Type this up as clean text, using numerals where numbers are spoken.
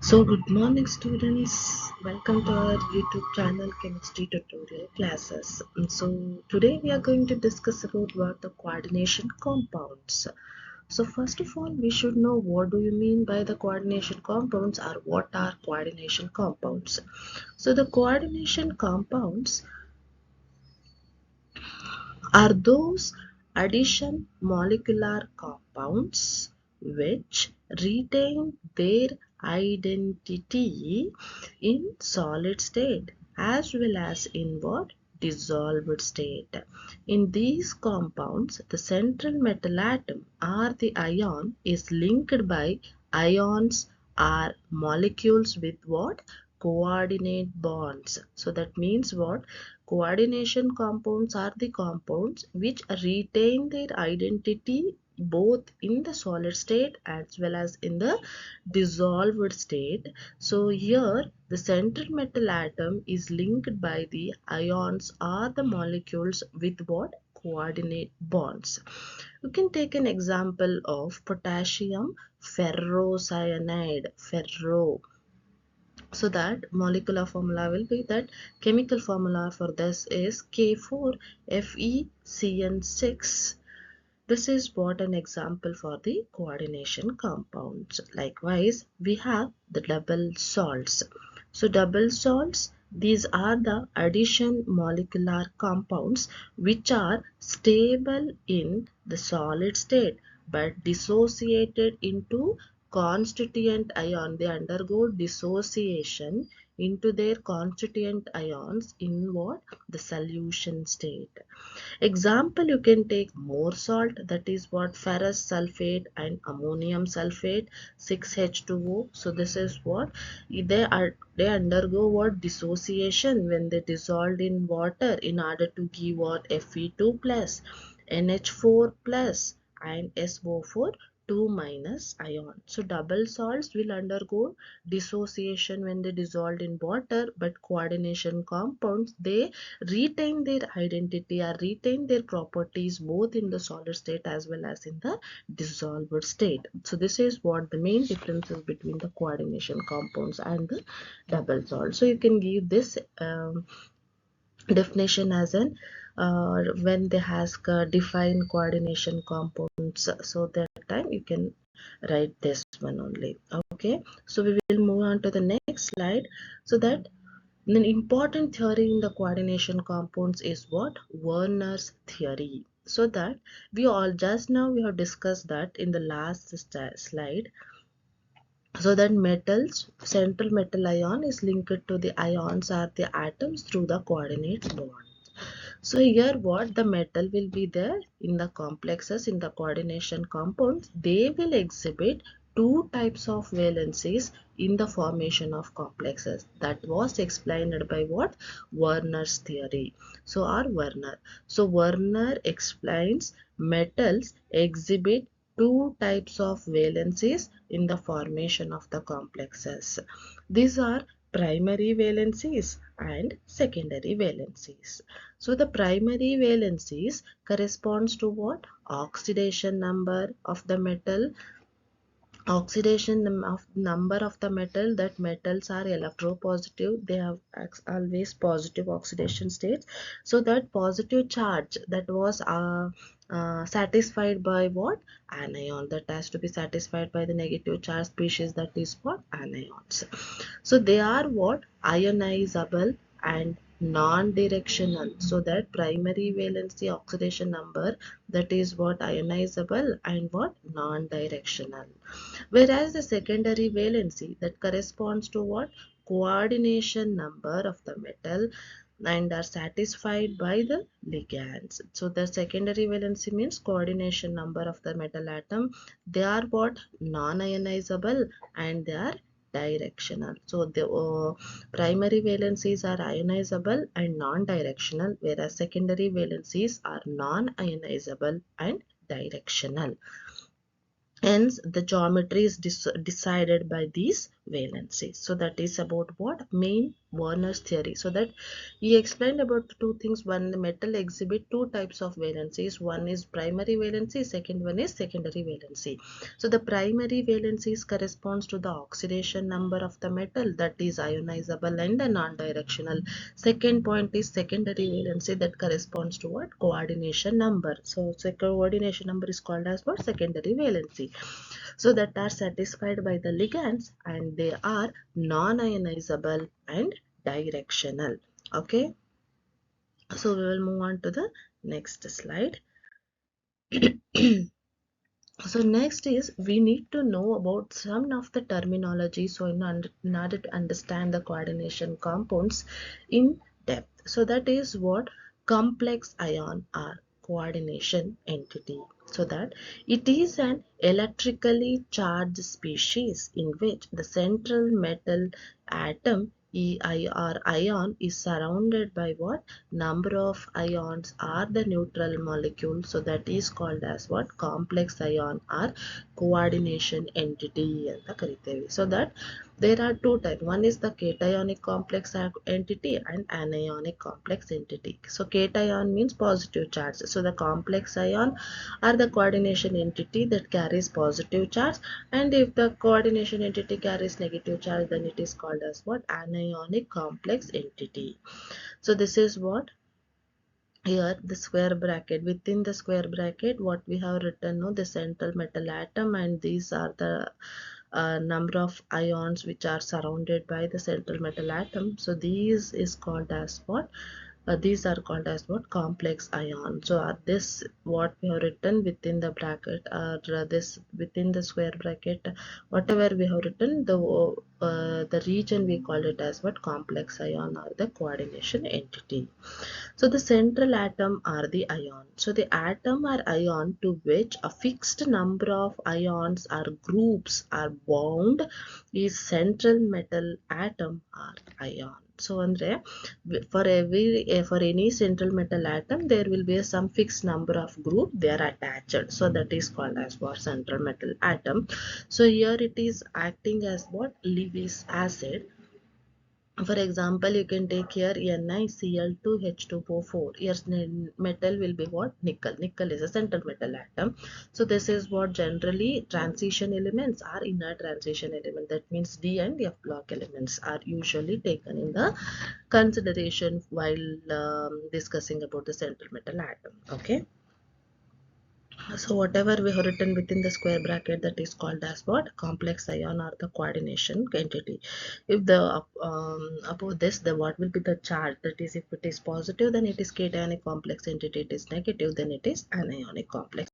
Good morning students, welcome to our YouTube channel chemistry tutorial classes. Today we are going to discuss about what the coordination compounds. So first of all, we should know what do you mean by the coordination compounds or what are coordination compounds. So the coordination compounds are those addition molecular compounds which retain their identity in solid state as well as in what dissolved state. In these compounds, the central metal atom or the ion is linked by ions or molecules with what coordinate bonds. So that means what coordination compounds are the compounds which retain their identity both in the solid state as well as in the dissolved state. So here the central metal atom is linked by the ions or the molecules with what coordinate bonds. You can take an example of potassium ferrocyanide, ferro. So that molecular formula will be that chemical formula for this is K4FeCN6. This is what an example for the coordination compounds. Likewise, we have the double salts. So double salts, these are the addition molecular compounds which are stable in the solid state but dissociated into constituent ion. They undergo dissociation into their constituent ions in what? The solution state. Example, you can take more salt, that is what ferrous sulfate and ammonium sulfate 6H2O. So this is what they undergo what dissociation when they dissolved in water in order to give what Fe2 plus NH4 plus and SO4 2 minus ion. So double salts will undergo dissociation when they dissolved in water, but coordination compounds they retain their identity or retain their properties both in the solid state as well as in the dissolved state. So this is what the main difference is between the coordination compounds and the double salt. So you can give this definition as an when they has defined coordination compounds, so that time you can write this one only. Okay, so we will move on to the next slide. So that an important theory in the coordination compounds is what? Werner's theory. So that we all just now we have discussed that in the last slide. So that metals, central metal ion is linked to the ions or the atoms through the coordinate bond. So here what the metal will be there in the complexes in the coordination compounds, they will exhibit two types of valencies in the formation of complexes. That was explained by what? Werner's theory. So Werner. So Werner explains metals exhibit two types of valencies in the formation of the complexes. These are primary valencies and secondary valencies. So the primary valencies corresponds to what? Oxidation number of the metal, oxidation of number of the metal, that metals are electropositive, they have always positive oxidation states. So that positive charge that was satisfied by what? Anion, that has to be satisfied by the negative charge species, that is what? Anions. So they are what? Ionizable and non-directional. So that primary valency oxidation number, that is what? Ionizable and what? Non-directional. Whereas the secondary valency that corresponds to what? Coordination number of the metal and are satisfied by the ligands. So the secondary valency means coordination number of the metal atom. They are what? Non-ionizable and they are directional. So the primary valencies are ionizable and non-directional, whereas secondary valencies are non-ionizable and directional. Hence, the geometry is decided by these valency. So that is about what? Main Werner's theory. So that he explained about two things. One, the metal exhibit two types of valencies. One is primary valency, second one is secondary valency. So the primary valencies corresponds to the oxidation number of the metal, that is ionizable and non-directional. Second point is secondary valency, that corresponds to what? Coordination number. So coordination number is called as what? Secondary valency. So that are satisfied by the ligands and they are non-ionizable and directional. Okay, so we will move on to the next slide. So next is we need to know about some of the terminology, so in order to understand the coordination compounds in depth. So that is what complex ion or coordination entity. So that it is an electrically charged species in which the central metal atom EI or ion is surrounded by what? Number of ions are the neutral molecule. So that is called as what? Complex ion or coordination entity ಅಂತ ಕರಿತೇವೆ. So that there are two types. One is the cationic complex entity and anionic complex entity. So cation means positive charge. So the complex ion are the coordination entity that carries positive charge, and if the coordination entity carries negative charge, then it is called as what? Anionic complex entity. So this is what here the square bracket, within the square bracket what we have written, no, the central metal atom, and these are the number of ions which are surrounded by the central metal atom. So these is called as what? These are called as what? Complex ion. So this what we have written within the bracket, or this within the square bracket, whatever we have written, the region we call it as what? Complex ion or the coordination entity. So the central atom are the ion. So the atom or ion to which a fixed number of ions or groups are bound is central metal atom or ion. So andre for any central metal atom there will be some fixed number of group they are attached. So that is called as what? Central metal atom. So here it is acting as what? Lewis acid. For example, you can take here NiCl2H2O4. Here metal will be what? Nickel. Nickel is a central metal atom. So this is what generally transition elements are inner transition element. That means D and F block elements are usually taken in the consideration while discussing about the central metal atom. Okay. So whatever we have written within the square bracket, that is called as what? Complex ion or the coordination entity. If the above this, the what will be the charge? That is, if it is positive, then it is cationic complex entity. It is negative, then it is anionic complex